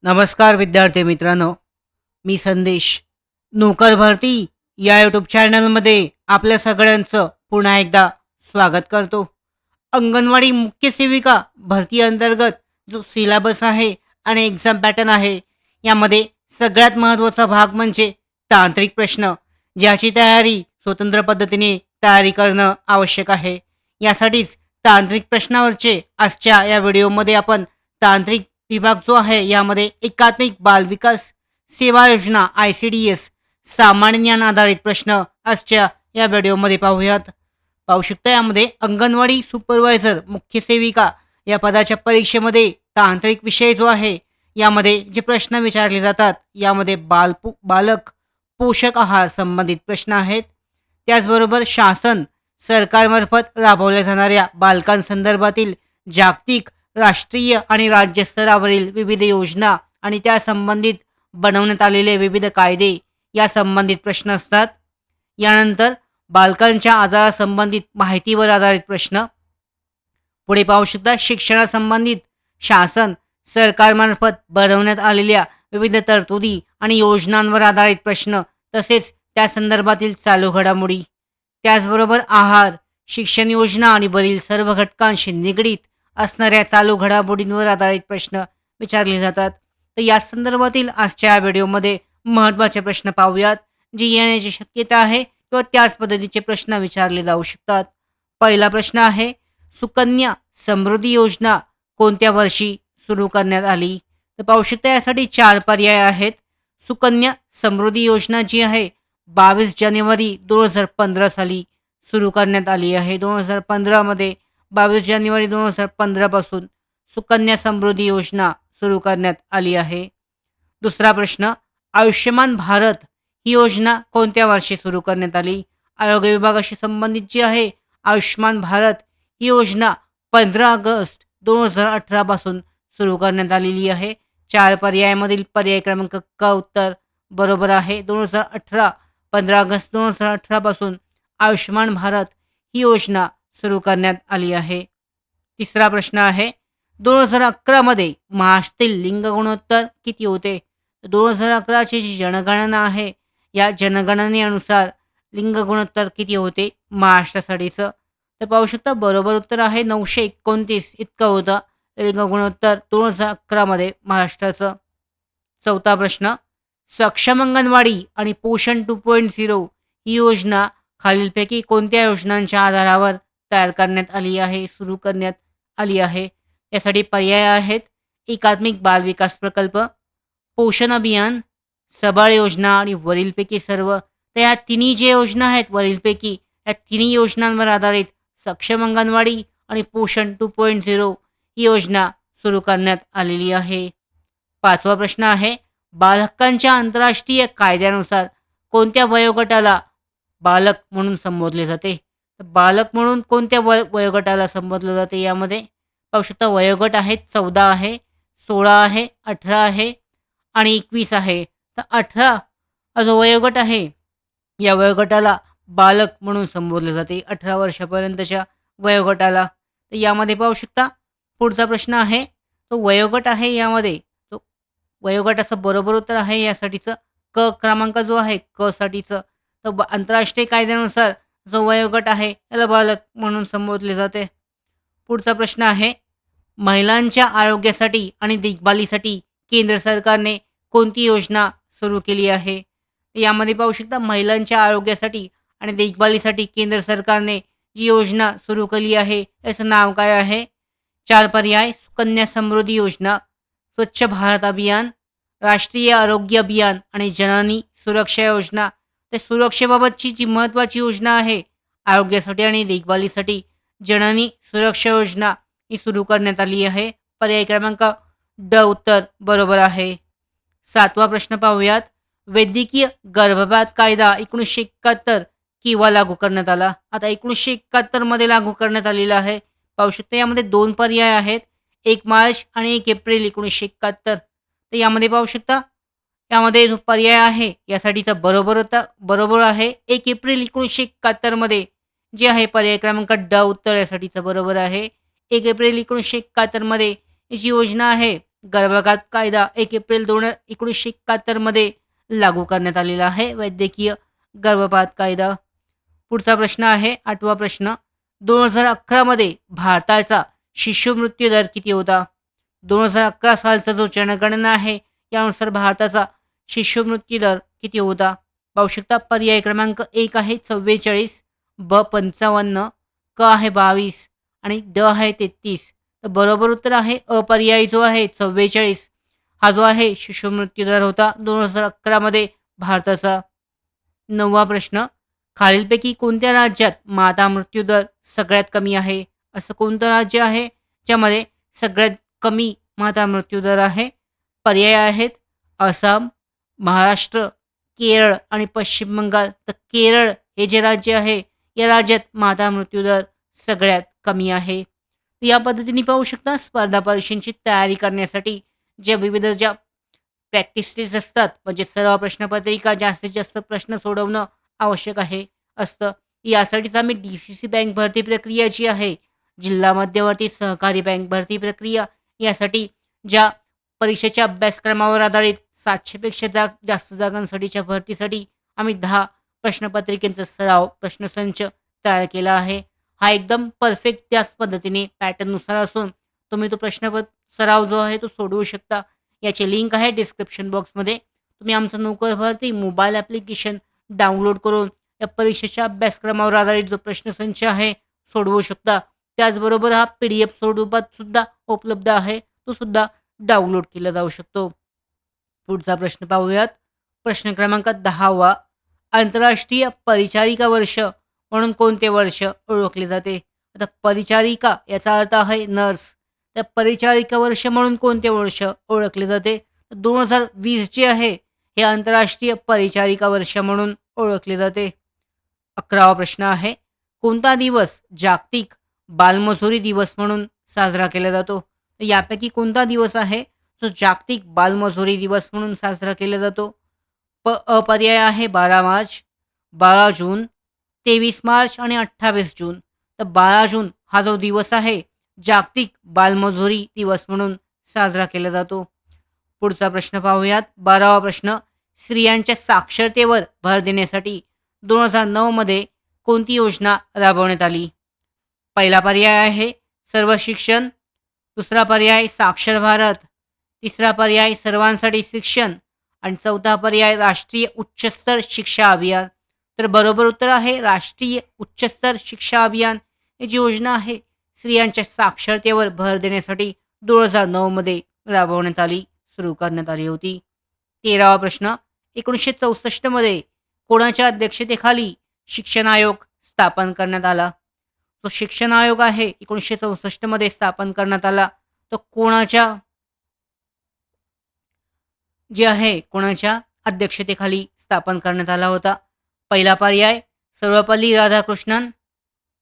नमस्कार विद्यार्थी मित्रांनो, मी संदेश. नोकर भरती या यूट्यूब चॅनलमध्ये आपल्या सगळ्यांचं पुन्हा एकदा स्वागत करतो. अंगणवाडी मुख्य सेविका भरती अंतर्गत जो सिलेबस आहे आणि एक्झाम पॅटर्न आहे, यामध्ये सगळ्यात महत्त्वाचा भाग म्हणजे तांत्रिक प्रश्न, ज्याची तयारी स्वतंत्र पद्धतीने तयारी करणं आवश्यक आहे. यासाठीच तांत्रिक प्रश्नावरचे आजच्या या व्हिडिओमध्ये आपण तांत्रिक विभाग जो आहे यामध्ये एकात्मिक बाल विकास सेवा योजना ICDS सामान्य ज्ञान आधारित प्रश्न आजच्या या व्हिडिओमध्ये पाहूयात. पाहू शकता यामध्ये अंगणवाडी सुपरवायझर मुख्य सेविका या पदाच्या परीक्षेमध्ये तांत्रिक विषय जो आहे यामध्ये जे प्रश्न विचारले जातात यामध्ये बालक पोषक आहार संबंधित प्रश्न आहेत. त्याचबरोबर शासन सरकारमार्फत राबवल्या जाणाऱ्या बालकांसंदर्भातील जागतिक राष्ट्रीय आणि राज्य स्तरावरील विविध योजना आणि त्या संबंधित बनवण्यात आलेले विविध कायदे या संबंधित प्रश्न असतात. यानंतर बालकांच्या आजारासंबंधित माहितीवर आधारित प्रश्न. पुढे पाहू शकता शिक्षणासंबंधित शासन सरकारमार्फत बनवण्यात आलेल्या विविध तरतुदी आणि योजनांवर आधारित प्रश्न तसेच त्या संदर्भातील चालू घडामोडी. त्याचबरोबर आहार शिक्षण योजना आणि वरील सर्व घटकांशी निगडीत असणाऱ्या चालू घडामोडींवर आधारित प्रश्न विचारले जातात. तर या संदर्भातील आजच्या या व्हिडिओमध्ये महत्त्वाचे प्रश्न पाहूयात, जी येण्याची शक्यता आहे किंवा त्याच पद्धतीचे प्रश्न विचारले जाऊ शकतात. पहिला प्रश्न आहे, सुकन्या समृद्धी योजना कोणत्या वर्षी सुरू करण्यात आली? तर पाहू शकता यासाठी 4 पर्याय आहेत. सुकन्या समृद्धी योजना जी आहे 22 जानेवारी 2015 साली सुरू करण्यात आली आहे. 2015 मध्ये 22 जानेवारी 2015 पासून सुकन्या समृद्धी योजना सुरू करण्यात आली आहे. दुसरा प्रश्न, आयुष्यमान भारत ही योजना कोणत्या वर्षी सुरू करण्यात आली? आरोग्य विभागाशी संबंधित जी आहे आयुष्यमान भारत ही योजना 15 ऑगस्ट 2018 पासून सुरू करण्यात आलेली आहे. 4 पर्यायामधील पर्याय क्रमांक क उत्तर बरोबर आहे. 2018 15 ऑगस्ट 2018 पासून आयुष्यमान भारत ही योजना सुरू करण्यात आली आहे. तिसरा प्रश्न आहे, 2011 मध्ये महाराष्ट्रातील लिंग गुणोत्तर किती होते? 2011ची जी जनगणना आहे या जनगणनेनुसार लिंग गुणोत्तर किती होते महाराष्ट्रासाठीचं? तर पाहू शकता बरोबर उत्तर आहे 929 इतकं होतं लिंग गुणोत्तर 2011 मध्ये महाराष्ट्राचं. चौथा प्रश्न, सक्षम अंगणवाडी आणि पोषण 2.0 ही योजना खालीलपैकी कोणत्या योजनांच्या आधारावर तयार करण्यात आली आहे, सुरू करण्यात आली आहे? यासाठी पर्याय आहेत, एकात्मिक बाल विकास प्रकल्प, पोषण अभियान, सबळ योजना आणि वरीलपैकी सर्व. तर या तिन्ही जे योजना आहेत वरीलपैकी या तिन्ही योजनांवर आधारित सक्षम अंगणवाडी आणि पोषण 2.0 ही योजना सुरू करण्यात आलेली आहे. पाचवा प्रश्न आहे, बालहक्कांच्या आंतरराष्ट्रीय कायद्यानुसार कोणत्या वयोगटाला बालक म्हणून संबोधले जाते? तर बालक म्हणून कोणत्या वयोगटाला संबोधलं जाते? यामध्ये पाहू शकता वयोगट आहेत 14 आहे, 16 आहे, 18 आहे आणि 21 आहे. तर 18 हा जो वयोगट आहे या वयोगटाला बालक म्हणून संबोधले जाते, 18 वर्षापर्यंतच्या वयोगटाला. तर यामध्ये पाहू शकता पुढचा प्रश्न आहे, तो वयोगट आहे यामध्ये तो वयोगटाचं बरोबर उत्तर आहे यासाठीचं क क्रमांक जो आहे क साठीचं. तर आंतरराष्ट्रीय कायद्यानुसार जो वयोगट आहे त्याला बालक म्हणून संबोधले जाते. पुढचा प्रश्न आहे, महिलांच्या आरोग्यासाठी आणि देखभालीसाठी केंद्र सरकारने कोणती योजना सुरू केली आहे? यामध्ये पाहू शकता महिलांच्या आरोग्यासाठी आणि देखभालीसाठी केंद्र सरकारने जी योजना सुरू केली आहे याचं नाव काय आहे? 4 पर्याय, सुकन्या समृद्धी योजना, स्वच्छ भारत अभियान, राष्ट्रीय आरोग्य अभियान आणि जननी सुरक्षा योजना. ते सुरक्षेबाबतची जी महत्त्वाची योजना आहे आरोग्यासाठी आणि देखभालीसाठी जननी सुरक्षा योजना ही सुरू करण्यात आली आहे. पर्याय क्रमांक ड उत्तर बरोबर आहे. 7वा प्रश्न पाहूयात, वैद्यकीय गर्भपात कायदा 1971 केव्हा लागू करण्यात आला? आता 1971 मध्ये लागू करण्यात आलेला आहे. पाहू शकता यामध्ये 2 पर्याय आहेत, 1 मार्च आणि 1 एप्रिल 1971. तर यामध्ये पाहू शकता यामध्ये जो पर्याय आहे यासाठीचा बरोबर आहे 1 एप्रिल 1971 मध्ये जे आहे पर्याय क्रमांक ड उत्तर यासाठीचं बरोबर आहे. 1 एप्रिल 1971 मध्ये जी योजना आहे गर्भपात कायदा 1 एप्रिल 1971 मध्ये लागू करण्यात आलेला आहे. वैद्यकीय गर्भपात कायदा. पुढचा प्रश्न आहे 8वा प्रश्न. 2011 मध्ये भारताचा शिशुमृत्यू दर किती होता? 2011 सालचा जो जनगणना आहे यानुसार भारताचा शिशुमृत्यू दर किती होता? पाहू शकता. पर्याय क्रमांक 1 आहे 44, ब 55, क आहे 22 आणि ड आहे 33. तर बरोबर उत्तर आहे अपर्यायी जो आहे 44. हा जो आहे शिशुमृत्यू दर होता 2011 मध्ये भारताचा. 9वा प्रश्न. खालीलपैकी कोणत्या राज्यात माता मृत्यू दर सगळ्यात कमी आहे? असं कोणतं राज्य आहे ज्यामध्ये सगळ्यात कमी माता मृत्यू दर आहे? पर्याय आहेत आसाम, महाराष्ट्र, केरळ आणि पश्चिम बंगाल. तर केरळ हे जे राज्य आहे या राज्यात माता मृत्यू दर सगळ्यात कमी आहे. तर या पद्धतीने पाहू शकता स्पर्धा परीक्षांची तयारी करण्यासाठी ज्या प्रॅक्टिसेस असतात म्हणजे सराव प्रश्नपत्रिका जास्तीत जास्त प्रश्न सोडवणं आवश्यक आहे असतं. यासाठीच आम्ही DCC बँक भरती प्रक्रिया जी आहे, जिल्हा मध्यवर्ती सहकारी बँक भरती प्रक्रिया यासाठी ज्या परीक्षेच्या अभ्यासक्रमावर आधारित 700 पेक्षा जास्त जागांसाठीच्या भरतीसाठी आम्ही 10 प्रश्नपत्रिकेचा सराव प्रश्नसंच तयार केला आहे. हा एकदम परफेक्ट त्याच पद्धतीने पॅटर्ननुसार असून तुम्ही तो सराव जो आहे तो सोडवू शकता. याची लिंक आहे डिस्क्रिप्शन बॉक्समध्ये. तुम्ही आमचं नोकर भरती मोबाईल ॲप्लिकेशन डाउनलोड करून या परीक्षेच्या अभ्यासक्रमावर आधारित जो प्रश्नसंच आहे सोडवू शकता. त्याचबरोबर हा PDF स्वरूपात सुद्धा उपलब्ध आहे. तो सुद्धा डाउनलोड केला जाऊ शकतो. पुढचा प्रश्न पाहूयात. प्रश्न क्रमांक 10वा. आंतरराष्ट्रीय परिचारिका वर्ष म्हणून कोणते वर्ष ओळखले जाते? आता परिचारिका याचा अर्थ आहे नर्स. तर परिचारिका वर्ष म्हणून कोणते वर्ष ओळखले जाते? 2020 जे आहे हे आंतरराष्ट्रीय परिचारिका वर्ष म्हणून ओळखले जाते. 11वा प्रश्न आहे. कोणता दिवस जागतिक बालमजुरी दिवस म्हणून साजरा केला जातो? तर यापैकी कोणता दिवस आहे जो जागतिक बालमजुरी दिवस म्हणून साजरा केला जातो? पर्याय आहे 12 मार्च, 12 जून, 23 मार्च आणि 28 जून. तर 12 जून हा जो दिवस आहे जागतिक बालमजुरी दिवस म्हणून साजरा केला जातो. पुढचा प्रश्न पाहूयात. 12वा प्रश्न. स्त्रियांच्या साक्षरतेवर भर देण्यासाठी 2009 मध्ये कोणती योजना राबवण्यात आली? पहिला पर्याय आहे सर्व शिक्षण, दुसरा पर्याय साक्षर भारत, तिसरा पर्याय सर्वांसाठी शिक्षण आणि चौथा पर्याय राष्ट्रीय उच्चस्तर शिक्षा अभियान. तर बरोबर उत्तर आहे राष्ट्रीय उच्चस्तर शिक्षा अभियान. ही जी योजना आहे स्त्रियांच्या साक्षरतेवर भर देण्यासाठी 2009 मध्ये राबवण्यात आली, सुरू करण्यात आली होती. 13वा प्रश्न. 1964 मध्ये कोणाच्या अध्यक्षतेखाली शिक्षण आयोग स्थापन करण्यात आला? तो शिक्षण आयोग आहे 1964 मध्ये स्थापन करण्यात आला. तो कोणाच्या अध्यक्षतेखाली स्थापन करण्यात आला होता? पहिला पर्याय सर्वपल्ली राधाकृष्णन,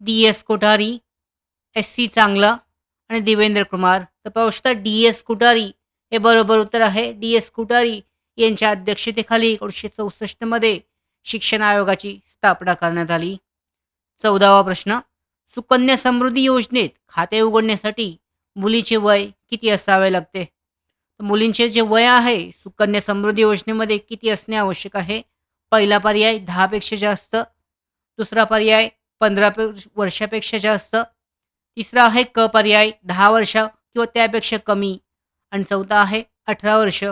DS कोठारी, SC चांगला आणि देवेंद्र कुमार. तर पाहू शकता DS कोठारी हे बरोबर उत्तर आहे. DS कोठारी यांच्या अध्यक्षतेखाली 1964 मध्ये शिक्षण आयोगाची स्थापना करण्यात आली. 14वा प्रश्न. सुकन्या समृद्धी योजनेत खाते उघडण्यासाठी मुलीचे वय किती असावे लागते? मुलींचे जे वय आहे सुकन्या समृद्धी योजनेमध्ये किती असणे आवश्यक आहे? पहिला पर्याय 10 पेक्षा जास्त, दुसरा पर्याय 15 वर्षापेक्षा जास्त, तिसरा आहे क पर्याय 10 वर्ष किंवा त्यापेक्षा कमी आणि चौथा आहे 18 वर्ष.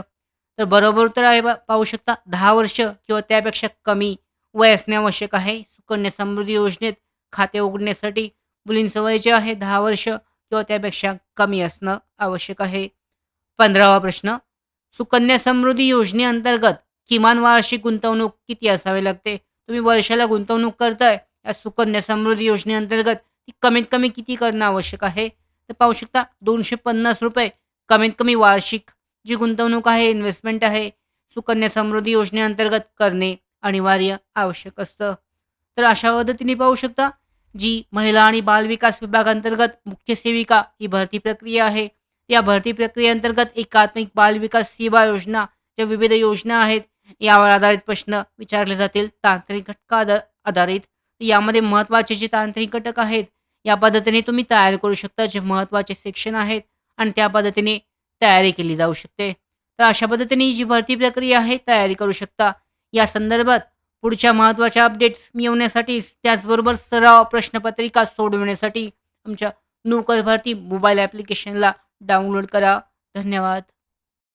तर बरोबर उत्तर आहे पाहू शकता 10 वर्ष किंवा त्यापेक्षा कमी वय असणे आवश्यक आहे. सुकन्या समृद्धी योजनेत खाते उघडण्यासाठी मुलींचं वय जे आहे 10 वर्ष किंवा त्यापेक्षा कमी असणं आवश्यक आहे. 15वा प्रश्न. सुकन्या समृद्धी योजनेअंतर्गत किमान वार्षिक गुंतवणूक किती असावी लागते? तुम्ही वर्षाला गुंतवणूक करताय या सुकन्या समृद्धी योजनेअंतर्गत ती कमीत कमी किती करणं आवश्यक आहे? तर पाहू शकता 250 रुपये कमीत कमी वार्षिक जी गुंतवणूक आहे इन्व्हेस्टमेंट आहे सुकन्या समृद्धी योजनेअंतर्गत करणे अनिवार्य आवश्यक असतं. तर अशा पद्धतीने पाहू शकता जी महिला आणि बालविकास विभागांतर्गत मुख्य सेविका ही भरती प्रक्रिया आहे. या भरती प्रक्रियेअंतर्गत एकात्मिक बालविकास सेवा योजना ज्या विविध योजना आहेत यावर आधारित प्रश्न विचारले जातील तांत्रिक आधारित. यामध्ये महत्त्वाचे जे तांत्रिक घटक आहेत या पद्धतीने तुम्ही तयार करू शकता जे महत्त्वाचे सेक्शन आहेत आणि त्या पद्धतीने तयारी केली जाऊ शकते. तर अशा पद्धतीने ही जी भरती प्रक्रिया आहे तयारी करू शकता. या संदर्भात पुढच्या महत्त्वाच्या अपडेट्स मिळवण्यासाठी त्याचबरोबर सराव प्रश्नपत्रिका सोडवण्यासाठी आमच्या नोकर भरती मोबाईल ॲप्लिकेशनला डाउनलोड करा. धन्यवाद.